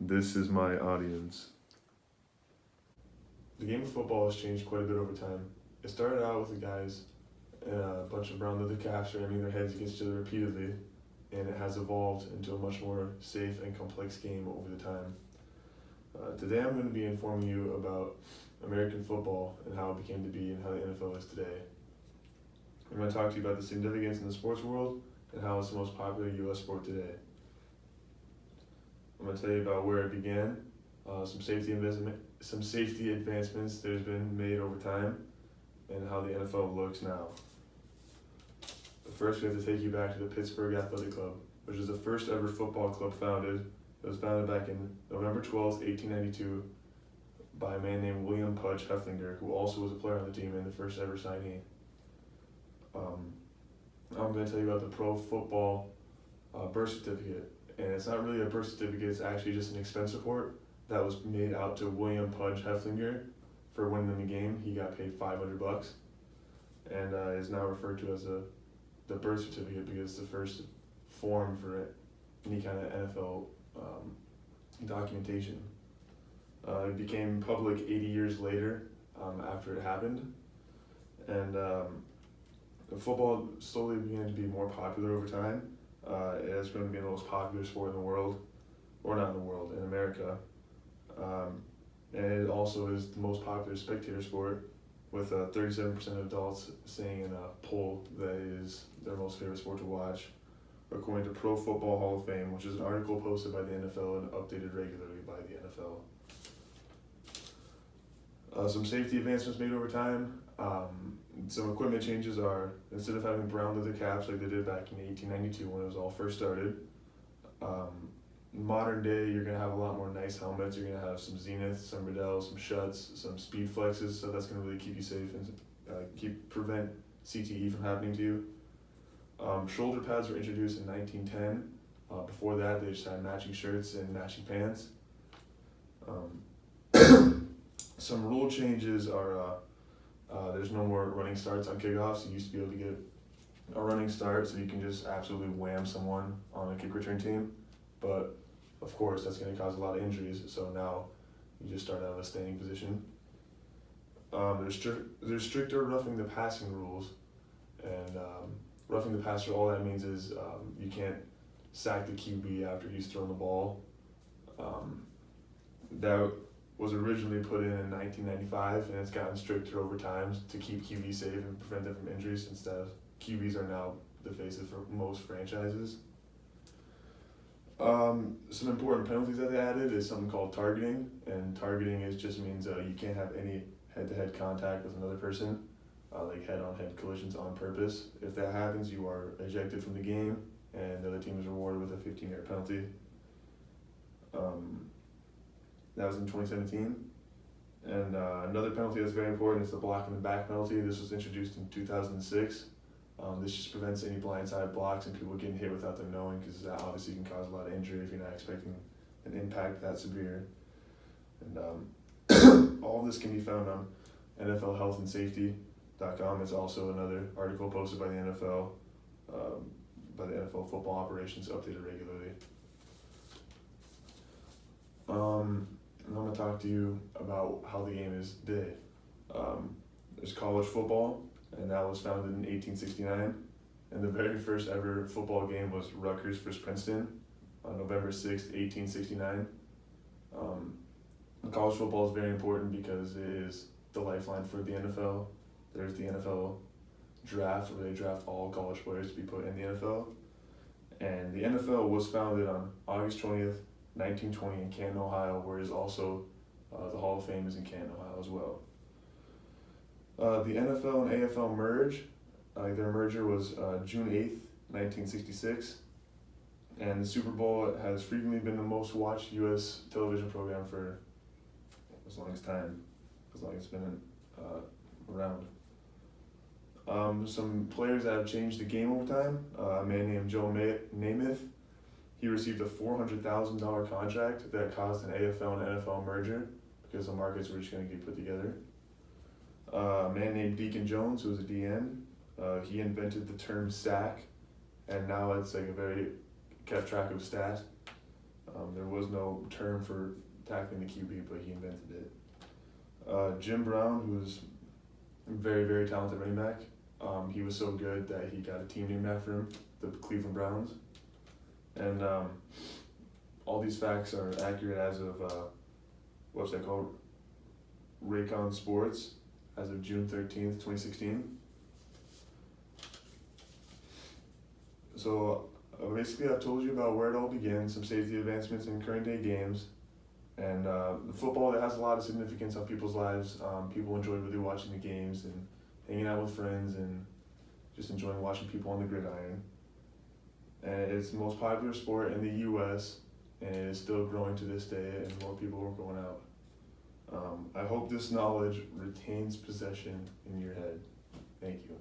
This is my audience. The game of football has changed quite a bit over time. It started out with the guys in a bunch of brown leather caps ramming their heads against each other repeatedly, and it has evolved into a much more safe and complex game over the time. Today I'm going to be informing you about American football and how it became to be and how the NFL is today. I'm going to talk to you about the significance in the sports world and how it's the most popular U.S. sport today. I'm going to tell you about where it began, some safety advancements there's been made over time, and how the NFL looks now. But first, we have to take you back to the Pittsburgh Athletic Club, which is the first ever football club founded. It was founded back in November 12th, 1892, by a man named William Pudge Heflinger, who also was a player on the team and the first ever signee. I'm going to tell you about the Pro Football birth certificate. And it's not really a birth certificate, it's actually just an expense report that was made out to William Pudge Heflinger for winning the game. He got paid $500 and is now referred to as the birth certificate because it's the first form for any kind of NFL documentation. It became public 80 years later after it happened, and football slowly began to be more popular over time. It has grown to be the most popular sport in the world, or not in the world, in America. And it also is the most popular spectator sport, with 37% of adults saying in a poll that it is their most favorite sport to watch, according to Pro Football Hall of Fame, which is an article posted by the NFL and updated regularly by the NFL. Some safety advancements made over time. Some equipment changes are, instead of having brown leather caps like they did back in 1892 when it was all first started, modern day you're going to have a lot more nice helmets. You're going to have some Zenith, some Riddell, some Schuts, some Speed Flexes, so that's going to really keep you safe and prevent CTE from happening to you. Shoulder pads were introduced in 1910. Before that, they just had matching shirts and matching pants. Some rule changes are there's no more running starts on kickoffs. You used to be able to get a running start so you can just absolutely wham someone on a kick return team. But of course, that's going to cause a lot of injuries. So now you just start out of a standing position. There's stricter roughing the passing rules. And roughing the passer, all that means is you can't sack the QB after he's thrown the ball. That was originally put in 1995, and it's gotten stricter over time to keep QBs safe and prevent them from injuries, since QBs are now the faces for most franchises. Some important penalties that they added is something called targeting, and targeting just means you can't have any head-to-head contact with another person, like head-on-head collisions on purpose. If that happens, you are ejected from the game, and the other team is rewarded with a 15-yard penalty. That was in 2017. And another penalty that's very important is the block in the back penalty. This was introduced in 2006. This just prevents any blindside blocks and people getting hit without them knowing, because that obviously can cause a lot of injury if you're not expecting an impact that severe. And all of this can be found on NFLhealthandsafety.com. It's also another article posted by the NFL, by the NFL football operations, updated regularly. And I'm going to talk to you about how the game is today. There's college football, and that was founded in 1869. And the very first ever football game was Rutgers versus Princeton on November 6th, 1869. College football is very important because it is the lifeline for the NFL. There's the NFL draft, where they draft all college players to be put in the NFL. And the NFL was founded on August 20th, 1920 in Canton, Ohio, where is also the Hall of Fame is in Canton, Ohio as well. The NFL and AFL merge. Their merger was June 8th, 1966. And the Super Bowl has frequently been the most watched U.S. television program for as long as it's been around. Some players that have changed the game over time. A man named Joe Namath. He received a $400,000 contract that caused an AFL and NFL merger because the markets were just going to get put together. A man named Deacon Jones, who was a DN, he invented the term sack, and now it's like a very kept track of stats. There was no term for tackling the QB, but he invented it. Jim Brown, who's a very, very talented running back, he was so good that he got a team named after him, the Cleveland Browns. And all these facts are accurate as of what's that called? Raycon Sports, as of June 13th, 2016. So basically I've told you about where it all began, some safety advancements in current day games, and the football that has a lot of significance on people's lives. People enjoy really watching the games and hanging out with friends and just enjoying watching people on the gridiron. And it's the most popular sport in the U.S. and it is still growing to this day, and more people are going out. I hope this knowledge retains possession in your head. Thank you.